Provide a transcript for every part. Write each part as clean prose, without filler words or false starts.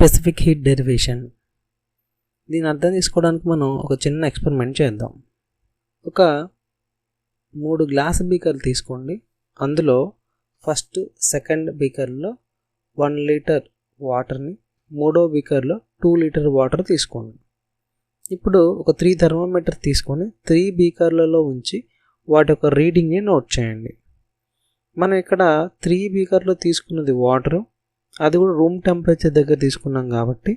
Specific heat derivation. దీని అర్థం తీసుకోవడానికి మనం ఒక చిన్న ఎక్స్పెరిమెంట్ చేద్దాం. ఒక 3 గ్లాస్ బీకర్లు తీసుకోండి. అందులో ఫస్ట్ సెకండ్ బీకర్లో 1 లీటర్ వాటర్ని, మూడో బీకర్లో 2 లీటర్ వాటర్ తీసుకోండి. ఇప్పుడు ఒక 3 థర్మోమీటర్ తీసుకొని 3 బీకర్లలో ఉంచి వాటి యొక్క రీడింగ్ని నోట్ చేయండి. మనం ఇక్కడ 3 బీకర్లో తీసుకున్నది వాటరు, అది కూడా రూమ్ టెంపరేచర్ దగ్గర తీసుకున్నాం కాబట్టి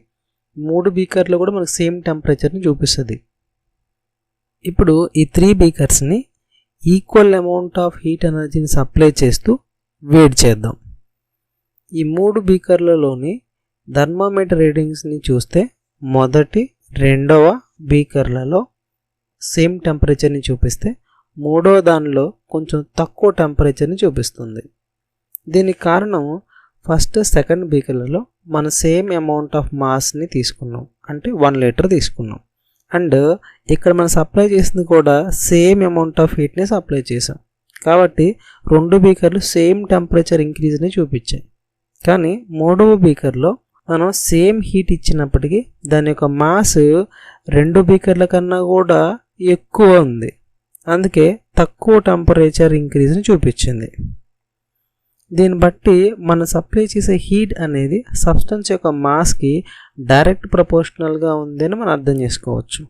3 బీకర్లో కూడా మనకు సేమ్ టెంపరేచర్ని చూపిస్తుంది. ఇప్పుడు ఈ 3 బీకర్స్ని ఈక్వల్ అమౌంట్ ఆఫ్ హీట్ ఎనర్జీని సప్లై చేస్తూ వేడి చేద్దాం. ఈ 3 బీకర్లలోని థర్మామీటర్ రీడింగ్స్ని చూస్తే మొదటి, రెండవ బీకర్లలో సేమ్ టెంపరేచర్ని చూపిస్తే మూడవ దానిలో కొంచెం తక్కువ టెంపరేచర్ని చూపిస్తుంది. దీనికి కారణం ఫస్ట్ సెకండ్ బీకర్లలో మన సేమ్ అమౌంట్ ఆఫ్ మాస్ని తీసుకున్నాం, అంటే 1 లీటర్ తీసుకున్నాం. అండ్ ఇక్కడ మనం సప్లై చేసింది కూడా సేమ్ అమౌంట్ ఆఫ్ హీట్ని సప్లై చేసాం కాబట్టి 2 బీకర్లు సేమ్ టెంపరేచర్ ఇంక్రీజ్ని చూపించాయి. కానీ మూడవ బీకర్లో మనం సేమ్ హీట్ ఇచ్చినప్పటికీ దాని యొక్క మాస్ 2 బీకర్ల కన్నా కూడా ఎక్కువ ఉంది, అందుకే తక్కువ టెంపరేచర్ ఇంక్రీజ్ని చూపించింది. దీన్ని బట్టి మనం సప్లై చేసే హీట్ అనేది సబ్స్టెన్స్ యొక్క మాస్కి డైరెక్ట్ ప్రపోర్షనల్గా ఉందని మనం అర్థం చేసుకోవచ్చు.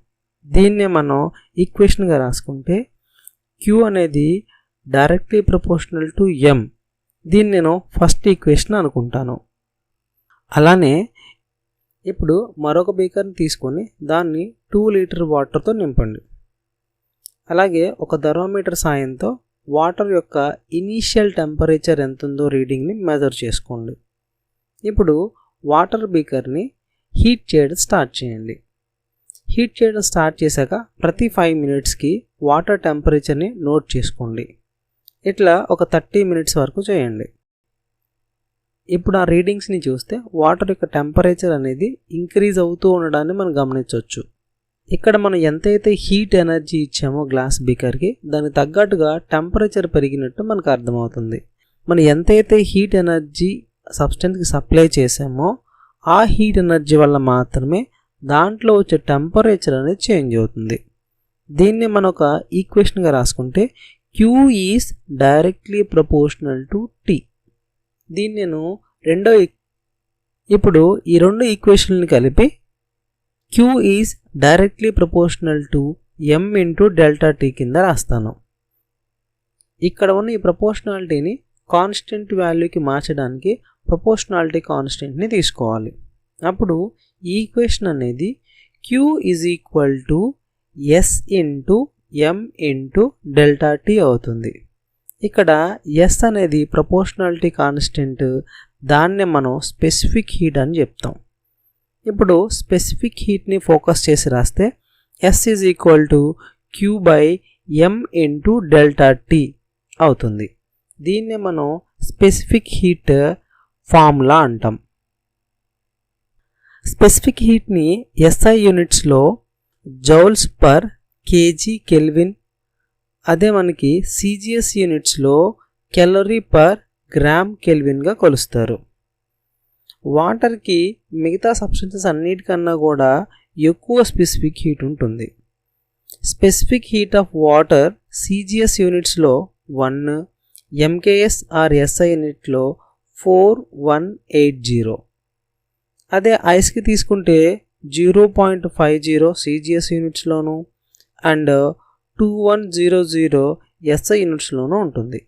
దీన్నే మనం ఈక్వేషన్గా రాసుకుంటే Q అనేది డైరెక్ట్లీ ప్రపోర్షనల్ టు M. దీన్ని నేను ఫస్ట్ ఈక్వేషన్ అనుకుంటాను. అలానే ఇప్పుడు మరొక బీకర్ని తీసుకొని దాన్ని 2 లీటర్ వాటర్తో నింపండి. అలాగే ఒక థర్మోమీటర్ సాయంతో వాటర్ యొక్క ఇనీషియల్ టెంపరేచర్ ఎంత ఉందో రీడింగ్ని మెజర్ చేసుకోండి. ఇప్పుడు వాటర్ బీకర్ని హీట్ చేయడం స్టార్ట్ చేయండి. హీట్ చేయడం స్టార్ట్ చేశాక ప్రతి 5 మినిట్స్కి వాటర్ టెంపరేచర్ని నోట్ చేసుకోండి. ఇట్లా ఒక 30 మినిట్స్ వరకు చేయండి. ఇప్పుడు ఆ రీడింగ్స్ని చూస్తే వాటర్ యొక్క టెంపరేచర్ అనేది ఇంక్రీజ్ అవుతూ ఉండడాన్ని మనం గమనించవచ్చు. ఇక్కడ మనం ఎంతైతే హీట్ ఎనర్జీ ఇచ్చామో గ్లాస్ బీకర్కి దానికి తగ్గట్టుగా టెంపరేచర్ పెరిగినట్టు మనకు అర్థమవుతుంది. మనం ఎంతైతే హీట్ ఎనర్జీ సబ్స్టెన్స్కి సప్లై చేసామో ఆ హీట్ ఎనర్జీ వల్ల మాత్రమే దాంట్లో వచ్చే టెంపరేచర్ అనేది చేంజ్ అవుతుంది. దీన్ని మనం ఒక ఈక్వేషన్గా రాసుకుంటే Q is directly proportional to T. దీన్ని నేను ఇప్పుడు ఈ 2 ఈక్వేషన్లని కలిపి Q is directly proportional to M into delta T కింద రాస్తాను. ఇక్కడ ఉన్న ఈ ప్రపోర్షనాలిటీని కాన్స్టెంట్ వాల్యూకి మార్చడానికి ప్రపోర్షనాలిటీ కాన్స్టెంట్ని తీసుకోవాలి. అప్పుడు ఈ ఈక్వేషన్ అనేది Q is equal to S into M into delta T అవుతుంది. ఇక్కడ S అనేది ప్రపోర్షనాలిటీ కాన్స్టెంట్, దాన్నే మనం స్పెసిఫిక్ హీట్ అని చెప్తాం. ఇప్పుడు స్పెసిఫిక్ హీట్ని ఫోకస్ చేసి రాస్తే S is equal to Q by M into delta T అవుతుంది. దీన్నే మనం స్పెసిఫిక్ హీట్ ఫార్ములా అంటాం. స్పెసిఫిక్ హీట్ని SI యూనిట్స్లో జౌల్స్ పర్ కేజీ కెల్విన్, అదే మనకి CGS యూనిట్స్లో క్యాలరీ పర్ గ్రామ్ కెల్విన్గా కొలుస్తారు. వాటర్కి మిగతా సబ్స్టెన్సెస్ అన్నిటికన్నా కూడా ఎక్కువ స్పెసిఫిక్ హీట్ ఉంటుంది. Specific heat of water CGS యూనిట్స్లో 1, MKS ఆర్ SI యూనిట్లో 4180. అదే ఐస్కి తీసుకుంటే 0.50 CGS యూనిట్స్లోను అండ్ 2100 SI యూనిట్స్లోనూ ఉంటుంది.